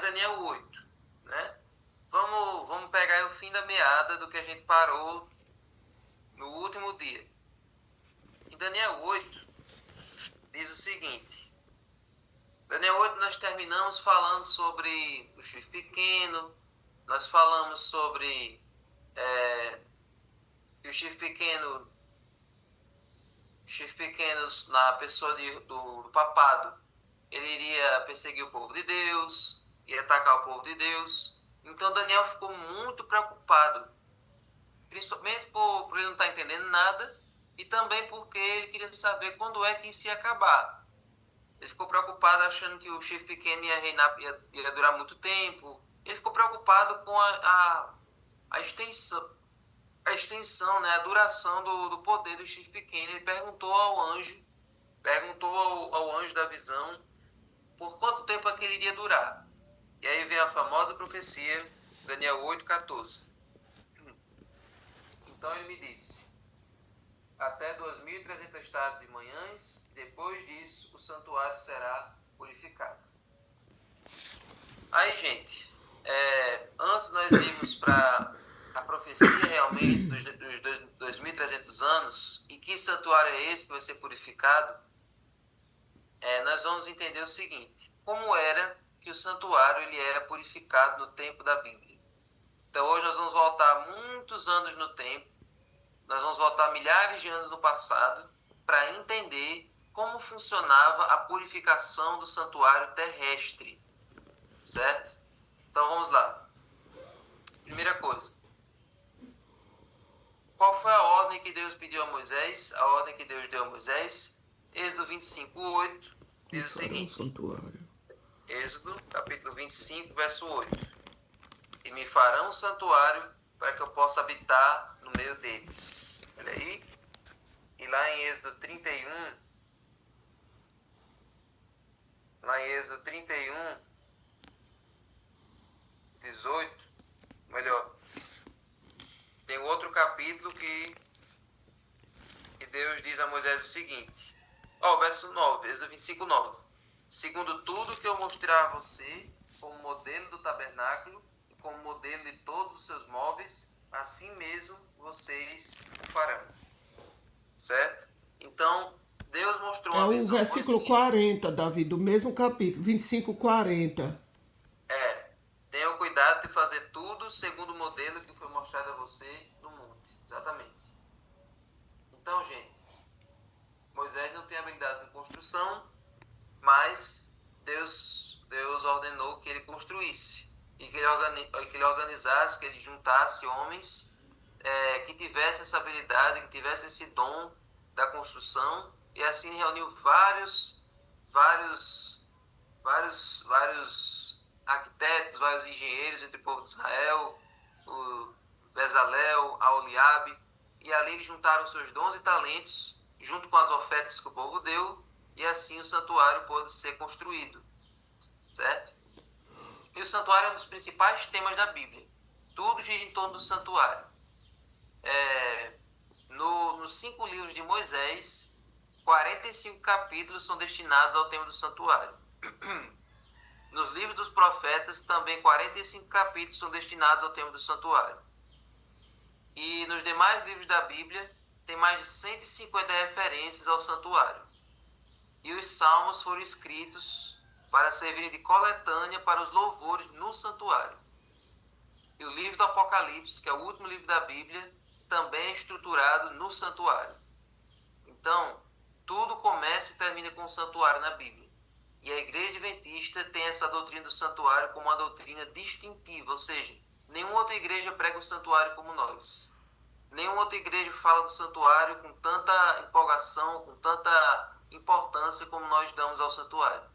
Daniel 8, né? Vamos pegar o fim da meada do que a gente parou no último dia. Em Daniel 8, diz o seguinte. Daniel 8 nós terminamos falando sobre o chifre pequeno, nós falamos sobre que o chifre pequeno na pessoa do papado, ele iria perseguir o povo de Deus, ia atacar o povo de Deus. Então Daniel ficou muito preocupado, principalmente por ele não estar entendendo nada e também porque ele queria saber quando é que isso ia acabar. Ele ficou preocupado achando que o chifre pequeno ia reinar, ia durar muito tempo. Ele ficou preocupado com a extensão, né, a duração do poder do chifre pequeno. Ele perguntou ao anjo da visão por quanto tempo aquele iria durar. E aí vem a famosa profecia, Daniel 8,14. Então ele me disse, até 2.300 tardes e manhãs, e depois disso o santuário será purificado. Aí, gente, antes nós vimos para a profecia realmente dos 2.300 anos, e que santuário é esse que vai ser purificado, nós vamos entender o seguinte, como era que o santuário ele era purificado no tempo da Bíblia. Então hoje nós vamos voltar muitos anos no tempo, nós vamos voltar milhares de anos no passado para entender como funcionava a purificação do santuário terrestre, certo? Então vamos lá. Primeira coisa, qual foi a ordem que Deus pediu a Moisés? A ordem que Deus deu a Moisés? Êxodo 25:8 diz o seguinte. Êxodo, capítulo 25, verso 8. E me farão um santuário para que eu possa habitar no meio deles. Olha aí. E lá em Êxodo 31, 18, melhor, tem outro capítulo que Deus diz a Moisés o seguinte. Verso 9, Êxodo 25:9. Segundo tudo que eu mostrar a você, como modelo do tabernáculo e como modelo de todos os seus móveis, assim mesmo vocês o farão. Certo? Então, Deus mostrou uma visão. É o versículo 40, Davi, do mesmo capítulo, 25:40. Tenha o cuidado de fazer tudo segundo o modelo que foi mostrado a você no monte. Exatamente. Então, gente, Moisés não tem habilidade em construção, mas Deus ordenou que ele construísse e que ele organizasse, que ele juntasse homens que tivessem essa habilidade, que tivessem esse dom da construção, e assim reuniu vários arquitetos, vários engenheiros entre o povo de Israel, o Bezalel, a Oliabe, e ali eles juntaram seus dons e talentos junto com as ofertas que o povo deu, e assim o santuário pôde ser construído, certo? E o santuário é um dos principais temas da Bíblia. Tudo gira em torno do santuário. Nos 5 livros de Moisés, 45 capítulos são destinados ao tema do santuário. Nos livros dos profetas, também 45 capítulos são destinados ao tema do santuário. E nos demais livros da Bíblia, tem mais de 150 referências ao santuário. E os salmos foram escritos para servirem de coletânea para os louvores no santuário. E o livro do Apocalipse, que é o último livro da Bíblia, também é estruturado no santuário. Então, tudo começa e termina com o santuário na Bíblia. E a Igreja Adventista tem essa doutrina do santuário como uma doutrina distintiva, ou seja, nenhuma outra igreja prega o santuário como nós. Nenhuma outra igreja fala do santuário com tanta empolgação, com tanta importância como nós damos ao santuário.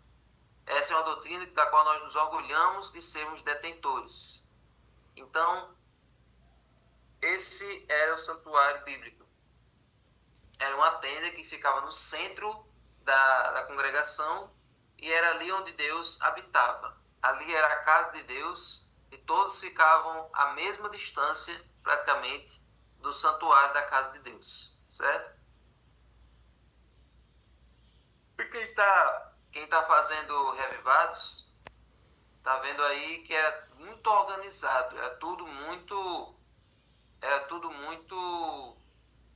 Essa é uma doutrina da qual nós nos orgulhamos de sermos detentores. Então, esse era o santuário bíblico. Era uma tenda que ficava no centro da congregação e era ali onde Deus habitava. Ali era a casa de Deus e todos ficavam à mesma distância, praticamente, do santuário da casa de Deus, certo? E quem está fazendo reavivados, Tá vendo aí que era muito organizado, era tudo muito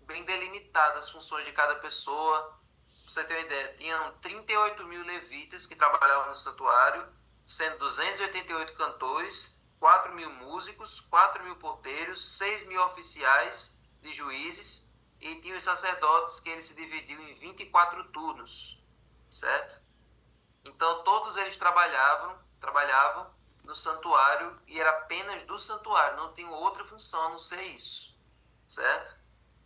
bem delimitado as funções de cada pessoa. Pra você ter uma ideia, tinham 38 mil levitas que trabalhavam no santuário, sendo 288 cantores, 4 mil músicos, 4 mil porteiros, 6 mil oficiais de juízes, e tinha os sacerdotes que eles se dividiam em 24 turnos, certo? Então todos eles trabalhavam no santuário e era apenas do santuário, não tinha outra função a não ser isso, certo?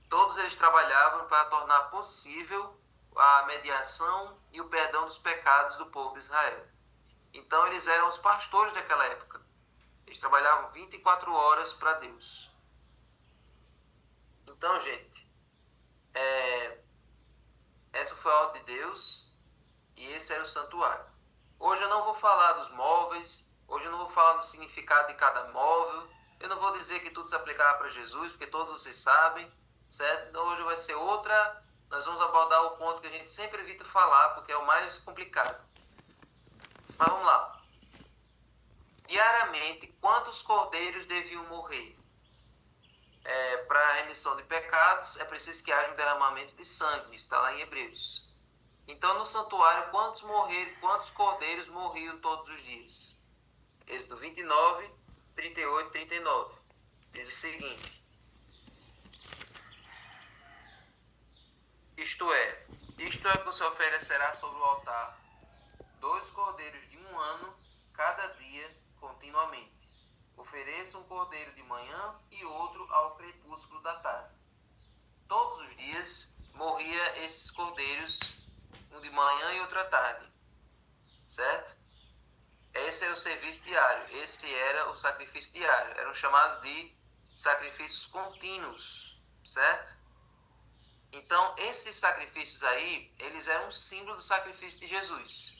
Todos eles trabalhavam para tornar possível a mediação e o perdão dos pecados do povo de Israel. Então eles eram os pastores daquela época. Eles trabalhavam 24 horas para Deus. Então, gente, essa foi a ordem de Deus e esse era o santuário. Hoje eu não vou falar dos móveis, hoje eu não vou falar do significado de cada móvel, eu não vou dizer que tudo se aplicava para Jesus, porque todos vocês sabem, certo? Então hoje vai ser outra, nós vamos abordar o ponto que a gente sempre evita falar, porque é o mais complicado. Mas vamos lá. Diariamente, quantos cordeiros deviam morrer? Para a remissão de pecados, é preciso que haja um derramamento de sangue, está lá em Hebreus. Então, no santuário, quantos cordeiros morriam todos os dias? Êxodo 29, 38 e 39. Diz o seguinte: isto é que você oferecerá sobre o altar 2 cordeiros de 1 ano, cada dia, continuamente. Ofereça um cordeiro de manhã e outro ao crepúsculo da tarde. Todos os dias morria esses cordeiros, um de manhã e outro à tarde, certo? Esse era o serviço diário, esse era o sacrifício diário, eram chamados de sacrifícios contínuos, certo? Então, esses sacrifícios aí, eles eram um símbolo do sacrifício de Jesus.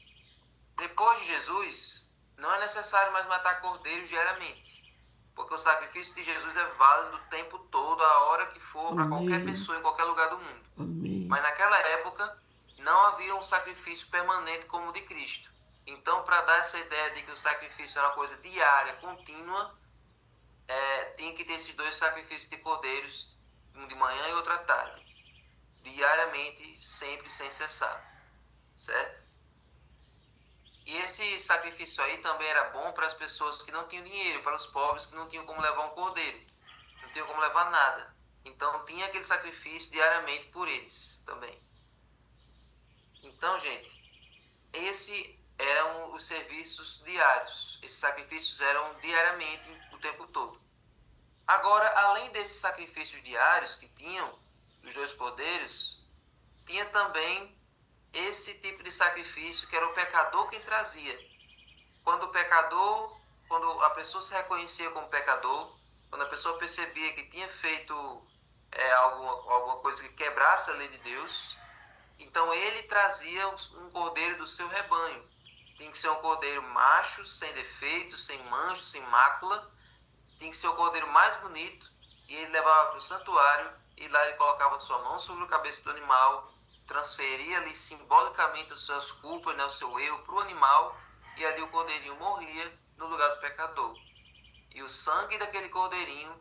Depois de Jesus, não é necessário mais matar cordeiros diariamente, porque o sacrifício de Jesus é válido o tempo todo, a hora que for, para qualquer pessoa, em qualquer lugar do mundo. Amém. Mas naquela época, não havia um sacrifício permanente como o de Cristo. Então, para dar essa ideia de que o sacrifício era uma coisa diária, contínua, tinha que ter esses 2 sacrifícios de cordeiros, um de manhã e outro à tarde, diariamente, sempre sem cessar, certo? E esse sacrifício aí também era bom para as pessoas que não tinham dinheiro, para os pobres que não tinham como levar um cordeiro, não tinham como levar nada. Então tinha aquele sacrifício diariamente por eles também. Então, gente, esses eram os serviços diários. Esses sacrifícios eram diariamente, o tempo todo. Agora, além desses sacrifícios diários que tinham, dos 2 cordeiros, tinha também esse tipo de sacrifício que era o pecador quem trazia. Quando a pessoa se reconhecia como pecador, quando a pessoa percebia que tinha feito alguma coisa que quebrasse a lei de Deus, então ele trazia um cordeiro do seu rebanho. Tinha que ser um cordeiro macho, sem defeito, sem mancho, sem mácula. Tinha que ser o cordeiro mais bonito, e ele levava para o santuário, e lá ele colocava sua mão sobre a cabeça do animal, transferia ali simbolicamente as suas culpas, o seu erro para o animal, e ali o cordeirinho morria no lugar do pecador. E o sangue daquele cordeirinho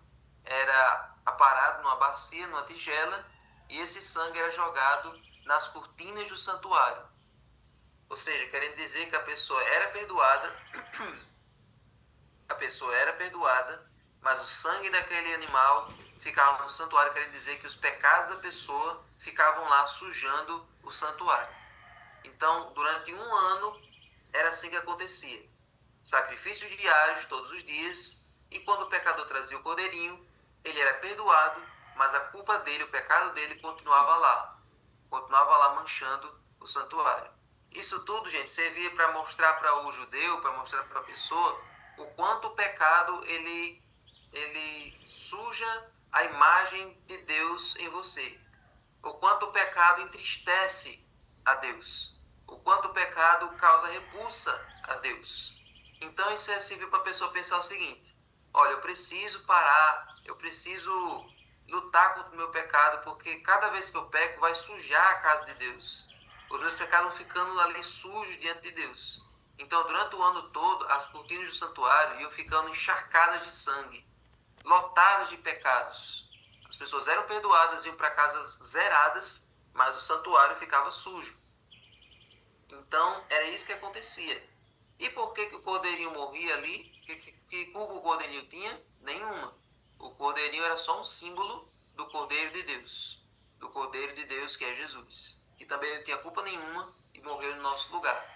era aparado numa bacia, numa tigela, e esse sangue era jogado nas cortinas do santuário. Ou seja, querendo dizer que a pessoa era perdoada, mas o sangue daquele animal ficava no santuário, querendo dizer que os pecados da pessoa ficavam lá sujando o santuário. Então, durante 1 ano, era assim que acontecia. Sacrifícios diários todos os dias, e quando o pecador trazia o cordeirinho, ele era perdoado, mas a culpa dele, o pecado dele continuava lá manchando o santuário. Isso tudo, gente, servia para mostrar para o judeu, para mostrar para a pessoa o quanto o pecado ele suja a imagem de Deus em você, o quanto o pecado entristece a Deus, o quanto o pecado causa repulsa a Deus. Então isso serviu para a pessoa pensar o seguinte: olha, eu preciso parar, eu preciso lutar contra o meu pecado, porque cada vez que eu peco vai sujar a casa de Deus. Os meus pecados vão ficando ali sujos diante de Deus. Então, durante o ano todo, as cortinas do santuário iam ficando encharcadas de sangue, lotadas de pecados. As pessoas eram perdoadas, iam para casas zeradas, mas o santuário ficava sujo. Então, era isso que acontecia. E por que o cordeirinho morria ali? Que culpa o cordeirinho tinha? Nenhuma. O cordeirinho era só um símbolo do Cordeiro de Deus. Do Cordeiro de Deus, que é Jesus. Que também não tinha culpa nenhuma e morreu no nosso lugar.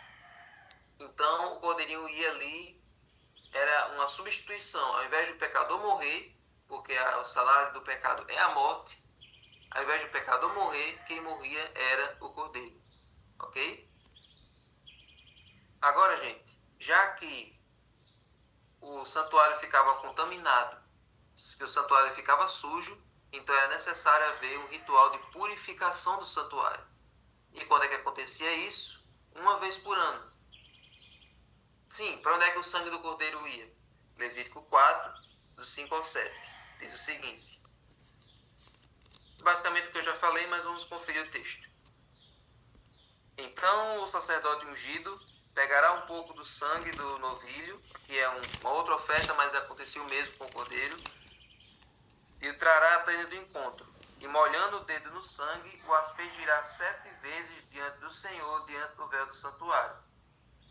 Então, o cordeirinho ia ali, era uma substituição. Ao invés do pecador morrer, porque o salário do pecado é a morte, ao invés do pecador morrer, quem morria era o cordeiro. Ok? Agora, gente, já que o santuário ficava contaminado, que o santuário ficava sujo, então era necessário haver um ritual de purificação do santuário. E quando é que acontecia isso? Uma vez por ano. Sim, para onde é que o sangue do cordeiro ia? Levítico 4, do 5 ao 7. Diz o seguinte. Basicamente o que eu já falei, mas vamos conferir o texto. Então o sacerdote ungido pegará um pouco do sangue do novilho, que é uma outra oferta, mas aconteceu o mesmo com o cordeiro, e o trará à tenda do encontro, e molhando o dedo no sangue, o aspergirá 7 vezes diante do Senhor, diante do véu do santuário.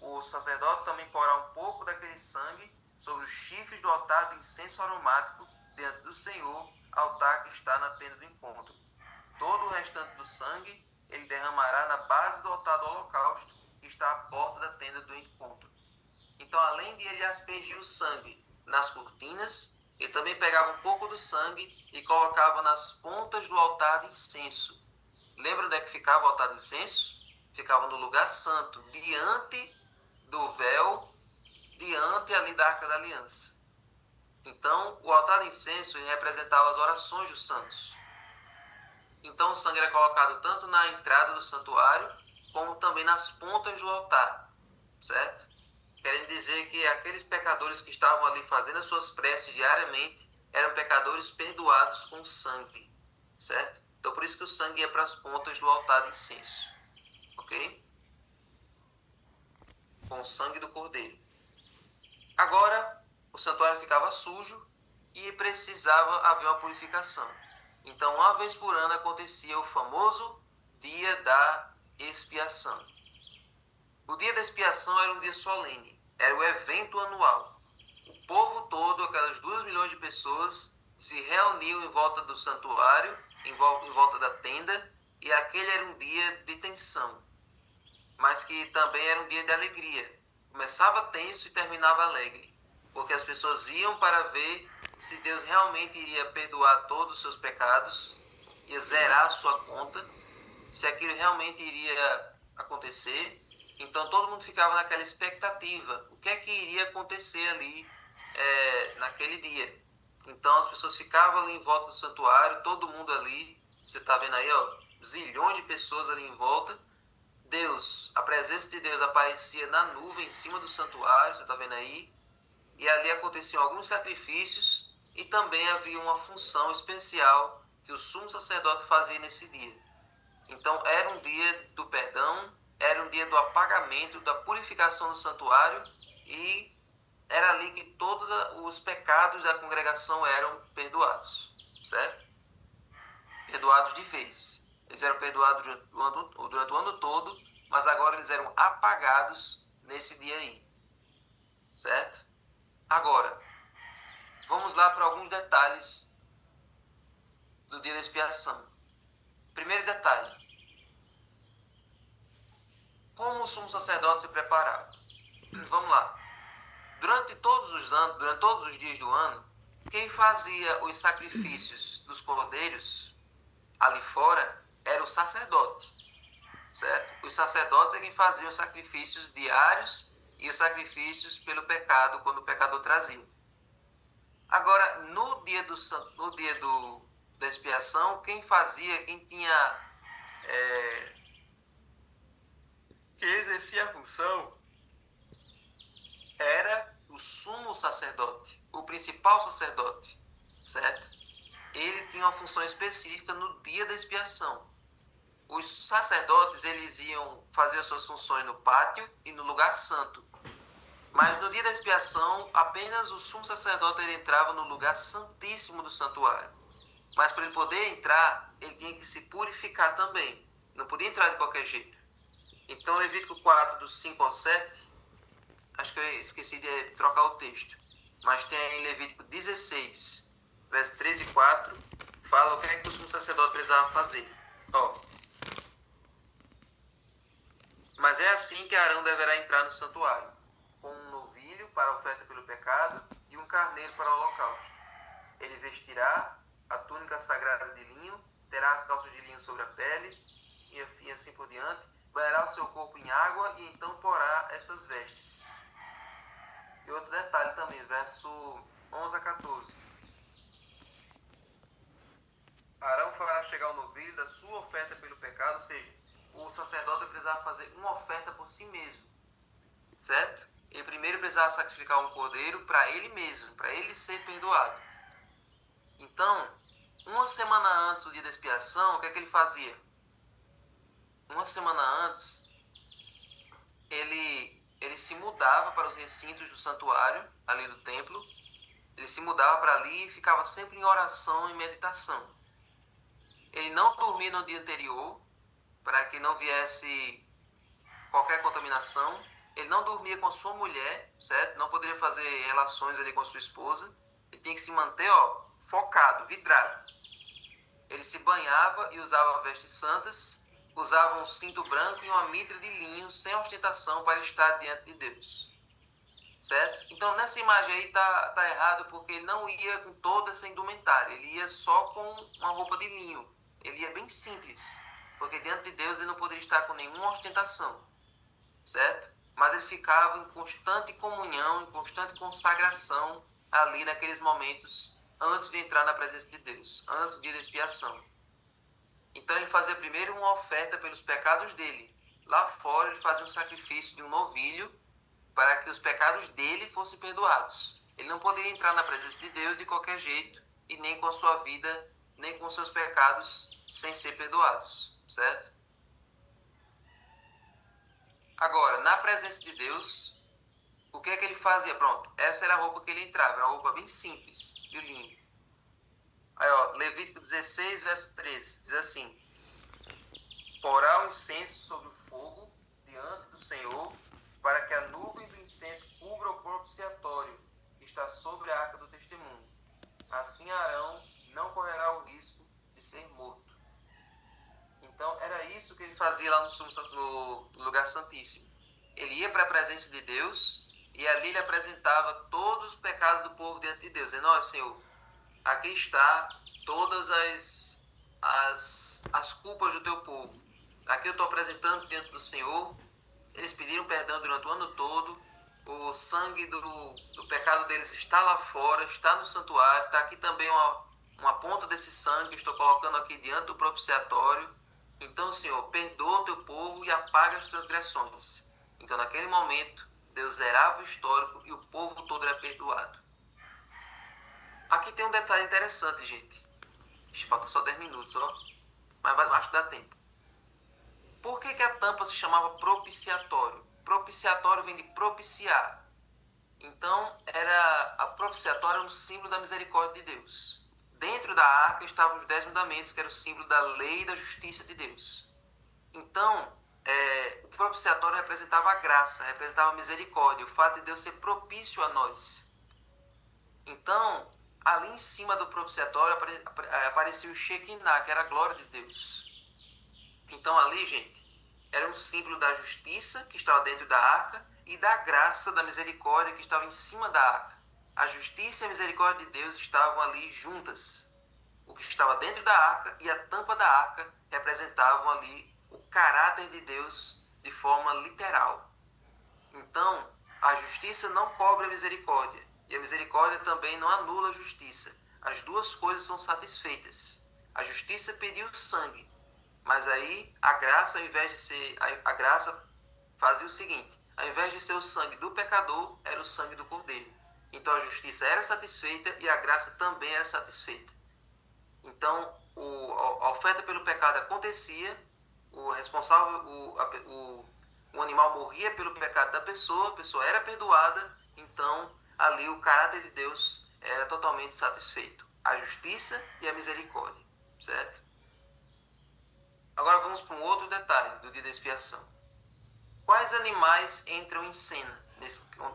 O sacerdote também porá um pouco daquele sangue sobre os chifres do altar do incenso aromático diante do Senhor, altar que está na tenda do encontro. Todo o restante do sangue ele derramará na base do altar do holocausto, que está à porta da tenda do encontro. Então, além de ele aspergir o sangue nas cortinas, ele também pegava um pouco do sangue e colocava nas pontas do altar de incenso. Lembra onde é que ficava o altar de incenso? Ficava no lugar santo, diante do véu, diante ali da Arca da Aliança. Então, o altar de incenso representava as orações dos santos. Então, o sangue era colocado tanto na entrada do santuário, como também nas pontas do altar, certo? Querendo dizer que aqueles pecadores que estavam ali fazendo as suas preces diariamente eram pecadores perdoados com sangue, certo? Então, por isso que o sangue ia para as pontas do altar de incenso, ok? Com o sangue do cordeiro. Agora, o santuário ficava sujo e precisava haver uma purificação. Então, uma vez por ano acontecia o famoso dia da expiação. O dia da expiação era um dia solene, era o evento anual. O povo todo, aquelas 2 milhões de pessoas, se reuniam em volta do santuário, em volta da tenda, e aquele era um dia de tensão, mas que também era um dia de alegria. Começava tenso e terminava alegre, porque as pessoas iam para ver se Deus realmente iria perdoar todos os seus pecados, ia zerar a sua conta, se aquilo realmente iria acontecer. Então todo mundo ficava naquela expectativa, o que é que iria acontecer ali naquele dia. Então as pessoas ficavam ali em volta do santuário, todo mundo ali, você está vendo aí, ó, zilhões de pessoas ali em volta. Deus, a presença de Deus aparecia na nuvem em cima do santuário, você está vendo aí, e ali aconteciam alguns sacrifícios e também havia uma função especial que o sumo sacerdote fazia nesse dia. Então era um dia do perdão, era um dia do apagamento, da purificação do santuário, e era ali que todos os pecados da congregação eram perdoados, certo? Perdoados de vez. Eles eram perdoados durante o ano todo, mas agora eles eram apagados nesse dia aí, certo? Agora, vamos lá para alguns detalhes do dia da expiação. Primeiro detalhe: como o sumo sacerdote se preparava? Vamos lá. Durante todos os dias do ano, quem fazia os sacrifícios dos cordeiros ali fora era o sacerdote, certo? Os sacerdotes é quem faziam os sacrifícios diários e os sacrifícios pelo pecado, quando o pecador trazia. Agora, no dia da expiação, quem exercia a função era o sumo sacerdote, o principal sacerdote, certo? Ele tinha uma função específica no dia da expiação. Os sacerdotes, eles iam fazer as suas funções no pátio e no lugar santo. Mas no dia da expiação, apenas o sumo sacerdote ele entrava no lugar santíssimo do santuário. Mas para ele poder entrar, ele tinha que se purificar também. Não podia entrar de qualquer jeito. Então, Levítico 4, dos 5 ao 7, acho que eu esqueci de trocar o texto, mas tem em Levítico 16, verso 13 e 4, fala o que é que o sumo sacerdote precisava fazer. Mas é assim que Arão deverá entrar no santuário, com um novilho para a oferta pelo pecado e um carneiro para o holocausto. Ele vestirá a túnica sagrada de linho, terá as calças de linho sobre a pele, e assim por diante, banhará o seu corpo em água e então porá essas vestes. E outro detalhe também, verso 11 a 14. Arão fará chegar o novilho da sua oferta pelo pecado, ou seja, o sacerdote precisava fazer uma oferta por si mesmo, certo? Ele primeiro precisava sacrificar um cordeiro para ele mesmo, para ele ser perdoado. Então, uma semana antes do dia da expiação, o que é que ele fazia? Uma semana antes, ele se mudava para os recintos do santuário, ali do templo. Ele se mudava para ali e ficava sempre em oração e meditação. Ele não dormia no dia anterior, para que não viesse qualquer contaminação. Ele não dormia com a sua mulher, certo? Não poderia fazer relações ali com a sua esposa. Ele tinha que se manter, focado, vidrado. Ele se banhava e usava vestes santas, usava um cinto branco e uma mitra de linho sem ostentação para estar diante de Deus. Certo? Então nessa imagem aí tá errado, porque ele não ia com toda essa indumentária, ele ia só com uma roupa de linho. Ele ia bem simples, porque diante de Deus ele não poderia estar com nenhuma ostentação. Certo? Mas ele ficava em constante comunhão, em constante consagração ali naqueles momentos antes de entrar na presença de Deus, antes do dia da expiação. Então ele fazia primeiro uma oferta pelos pecados dele. Lá fora ele fazia um sacrifício de um novilho para que os pecados dele fossem perdoados. Ele não poderia entrar na presença de Deus de qualquer jeito, e nem com a sua vida, nem com seus pecados, sem ser perdoados, certo? Agora, na presença de Deus, o que é que ele fazia? Pronto, essa era a roupa que ele entrava, era uma roupa bem simples, de linho. Aí, Levítico 16, verso 13, diz assim: porá o incenso sobre o fogo diante do Senhor, para que a nuvem do incenso cubra o propiciatório que está sobre a arca do testemunho. Assim Arão não correrá o risco de ser morto. Então era isso que ele fazia lá no lugar santíssimo. Ele ia para a presença de Deus e ali ele apresentava todos os pecados do povo diante de Deus, dizendo: Senhor, aqui está todas as culpas do teu povo. Aqui eu estou apresentando diante do Senhor. Eles pediram perdão durante o ano todo. O sangue do pecado deles está lá fora, está no santuário. Está aqui também uma ponta desse sangue. Estou colocando aqui diante do propiciatório. Então, Senhor, perdoa o teu povo e apaga as transgressões. Então, naquele momento, Deus zerava o histórico e o povo todo era perdoado. Aqui tem um detalhe interessante, gente. Falta só 10 minutos, mas acho que dá tempo. Por que a tampa se chamava propiciatório? Propiciatório vem de propiciar. Então, a propiciatória era um símbolo da misericórdia de Deus. Dentro da arca estavam os 10 mandamentos, que era o símbolo da lei e da justiça de Deus. Então, o propiciatório representava a graça, representava a misericórdia, o fato de Deus ser propício a nós. Então, ali em cima do propiciatório aparecia o Shekinah, que era a glória de Deus. Então ali, gente, era um símbolo da justiça que estava dentro da arca e da graça, da misericórdia que estava em cima da arca. A justiça e a misericórdia de Deus estavam ali juntas. O que estava dentro da arca e a tampa da arca representavam ali o caráter de Deus de forma literal. Então, a justiça não cobre a misericórdia e a misericórdia também não anula a justiça. As duas coisas são satisfeitas. A justiça pediu sangue, mas aí a graça, ao invés de ser, a graça fazia o seguinte: ao invés de ser o sangue do pecador, era o sangue do cordeiro. Então a justiça era satisfeita e a graça também era satisfeita. Então a oferta pelo pecado acontecia, o responsável, o animal morria pelo pecado da pessoa, a pessoa era perdoada, então ali o caráter de Deus era totalmente satisfeito. A justiça e a misericórdia, certo? Agora vamos para um outro detalhe do dia da expiação. Quais animais entram em cena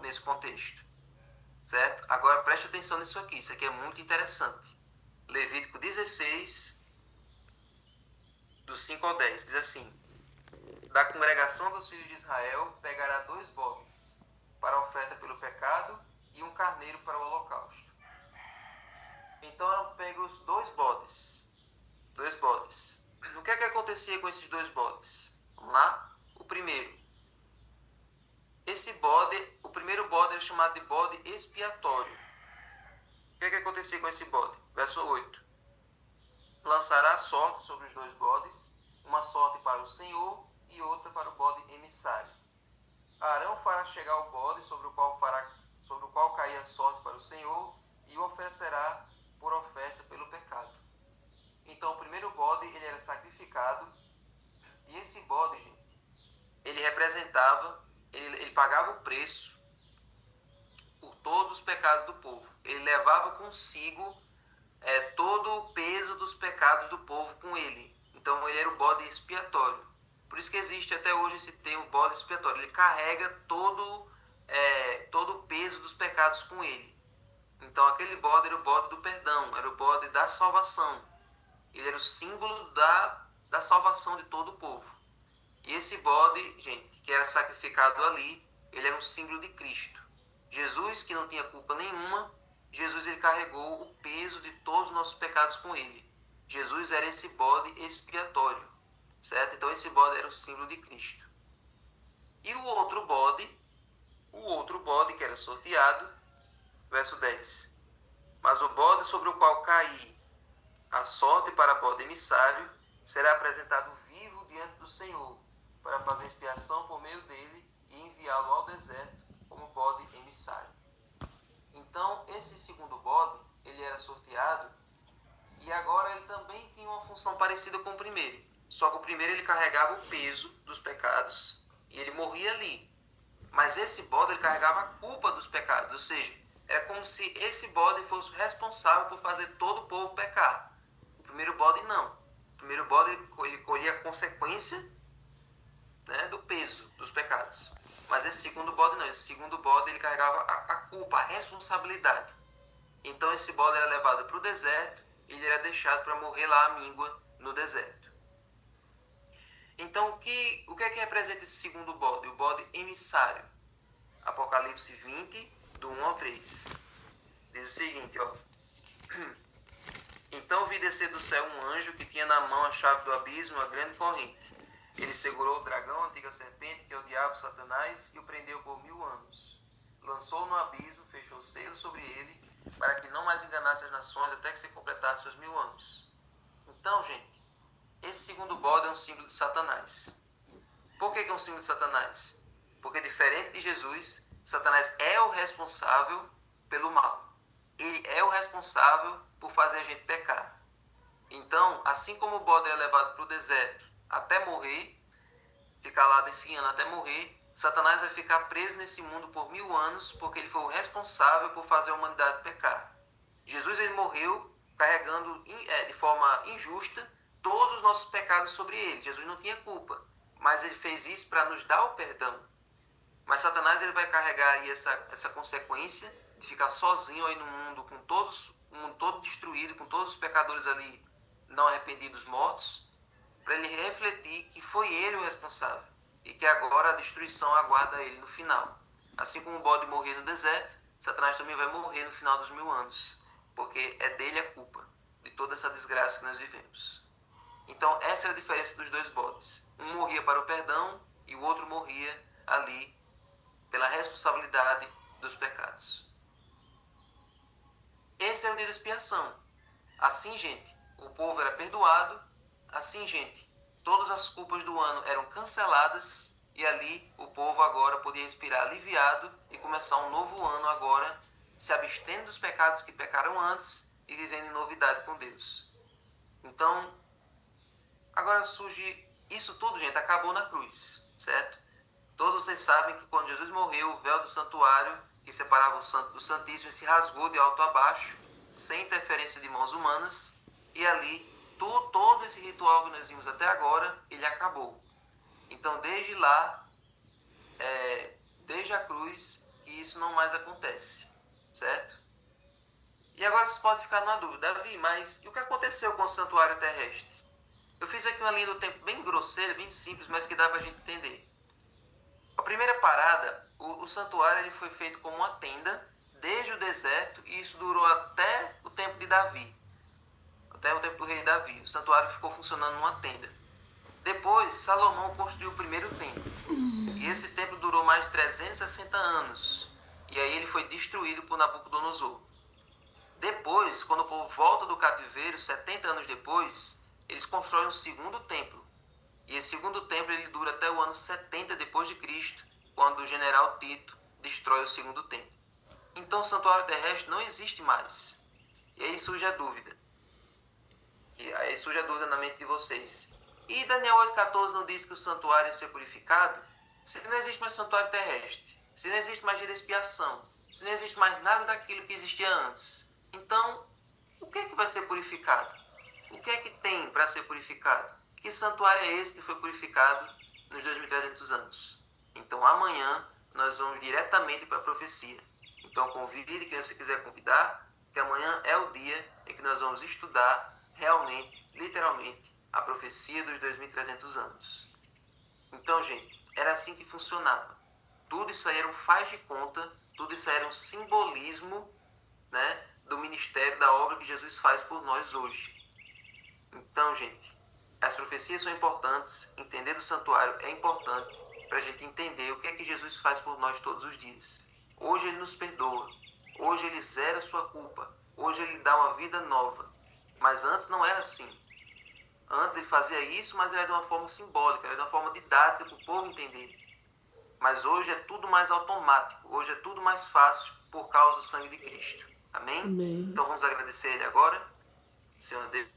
nesse contexto? Certo? Agora preste atenção nisso aqui, isso aqui é muito interessante. Levítico 16, do 5 ao 10, diz assim: da congregação dos filhos de Israel pegará 2 bodes para a oferta pelo pecado e um carneiro para o holocausto. Então eram pegos 2 bodes. 2 bodes. O que é que acontecia com esses 2 bodes? Vamos lá? O primeiro. O primeiro bode era chamado de bode expiatório. O que é que acontecia com esse bode? Verso 8. Lançará sorte sobre os 2 bodes, uma sorte para o Senhor e outra para o bode emissário. Arão fará chegar o bode sobre o qual cair a sorte para o Senhor e o oferecerá por oferta pelo pecado. Então o primeiro bode ele era sacrificado, e esse bode, gente, ele representava, ele pagava o preço por todos os pecados do povo. Ele levava consigo todo o peso dos pecados do povo com ele. Então ele era o bode expiatório. Por isso que existe até hoje esse termo bode expiatório. Ele carrega todo o peso dos pecados com ele. Então aquele bode era o bode do perdão, era o bode da salvação. Ele era o símbolo da salvação de todo o povo. E esse bode, gente, que era sacrificado ali, ele era um símbolo de Cristo. Jesus, que não tinha culpa nenhuma, Jesus ele carregou o peso de todos os nossos pecados com ele. Jesus era esse bode expiatório, certo? Então esse bode era o símbolo de Cristo. E o outro bode que era sorteado, verso 10. Mas o bode sobre o qual cair a sorte para bode emissário será apresentado vivo diante do Senhor, para fazer expiação por meio dele e enviá-lo ao deserto como bode emissário. Então, esse segundo bode, ele era sorteado, e agora ele também tinha uma função parecida com o primeiro. Só que o primeiro ele carregava o peso dos pecados e ele morria ali. Mas esse bode ele carregava a culpa dos pecados, ou seja, era como se esse bode fosse responsável por fazer todo o povo pecar. O primeiro bode não. O primeiro bode ele colhia a consequência, né, do peso dos pecados. Mas esse segundo bode não. Esse segundo bode ele carregava a culpa, a responsabilidade. Então esse bode era levado para o deserto e ele era deixado para morrer lá à míngua no deserto. Então o que é que representa esse segundo bode? O bode emissário. Apocalipse 20, do 1 ao 3. Diz o seguinte, ó. Então vi descer do céu um anjo que tinha na mão a chave do abismo, uma grande corrente. Ele segurou o dragão, a antiga serpente, que é o diabo, Satanás, e o prendeu por 1000 anos. Lançou-o no abismo, fechou selo sobre ele, para que não mais enganasse as nações até que se completasse os 1000 anos. Então, gente, esse segundo bode é um símbolo de Satanás. Por que é um símbolo de Satanás? Porque, diferente de Jesus, Satanás é o responsável pelo mal. Ele é o responsável por fazer a gente pecar. Então, assim como o bode é levado para o deserto até morrer, ficar lá definhando até morrer, Satanás vai ficar preso nesse mundo por 1000 anos, porque ele foi o responsável por fazer a humanidade pecar. Jesus ele morreu carregando de forma injusta todos os nossos pecados sobre ele. Jesus não tinha culpa, mas ele fez isso para nos dar o perdão. Mas Satanás ele vai carregar aí essa consequência de ficar sozinho aí no mundo, com o mundo todo destruído, com todos os pecadores ali não arrependidos mortos, para ele refletir que foi ele o responsável e que agora a destruição aguarda ele no final. Assim como o bode morrer no deserto, Satanás também vai morrer no final dos 1000 anos, porque é dele a culpa de toda essa desgraça que nós vivemos. Então essa é a diferença dos 2 bodes. Um morria para o perdão e o outro morria ali pela responsabilidade dos pecados. Esse é o dia da expiação. Assim, gente, o povo era perdoado. Assim, gente, todas as culpas do ano eram canceladas. E ali o povo agora podia respirar aliviado e começar um novo ano agora, se abstendo dos pecados que pecaram antes e vivendo em novidade com Deus. Então, agora surge... Isso tudo, gente, acabou na cruz, certo? Todos vocês sabem que quando Jesus morreu, o véu do santuário, que separava o Santo do Santíssimo, se rasgou de alto a baixo, sem interferência de mãos humanas, e ali todo esse ritual que nós vimos até agora, ele acabou. Então, desde lá, desde a cruz, que isso não mais acontece, certo? E agora vocês podem ficar numa dúvida, Davi, mas e o que aconteceu com o santuário terrestre? Eu fiz aqui uma linha do tempo bem grosseira, bem simples, mas que dá pra gente entender. A primeira parada, o santuário ele foi feito como uma tenda desde o deserto e isso durou até o tempo de Davi, até o tempo do rei Davi. O santuário ficou funcionando numa tenda. Depois, Salomão construiu o primeiro templo e esse templo durou mais de 360 anos e aí ele foi destruído por Nabucodonosor. Depois, quando o povo volta do cativeiro, 70 anos depois, eles constroem um segundo templo. E esse segundo templo ele dura até o ano 70 depois de Cristo, quando o general Tito destrói o segundo templo. Então o santuário terrestre não existe mais. E aí surge a dúvida. Na mente de vocês. E Daniel 8,14 não diz que o santuário ia ser purificado? Se não existe mais santuário terrestre, se não existe mais dia de expiação, se não existe mais nada daquilo que existia antes, então o que é que vai ser purificado? O que é que tem para ser purificado? Que santuário é esse que foi purificado nos 2.300 anos? Então amanhã nós vamos diretamente para a profecia. Então convide quem você quiser convidar, que amanhã é o dia em que nós vamos estudar realmente, literalmente, a profecia dos 2.300 anos. Então, gente, era assim que funcionava. Tudo isso aí era um faz de conta, tudo isso aí era um simbolismo, né, do ministério, da obra que Jesus faz por nós hoje. Então, gente, as profecias são importantes, entender do santuário é importante para a gente entender o que é que Jesus faz por nós todos os dias. Hoje ele nos perdoa, hoje ele zera a sua culpa, hoje ele dá uma vida nova. Mas antes não era assim. Antes ele fazia isso, mas era de uma forma simbólica, era de uma forma didática para o povo entender. Mas hoje é tudo mais automático, hoje é tudo mais fácil por causa do sangue de Cristo. Amém? Amém. Então vamos agradecer a ele agora. Senhor Deus.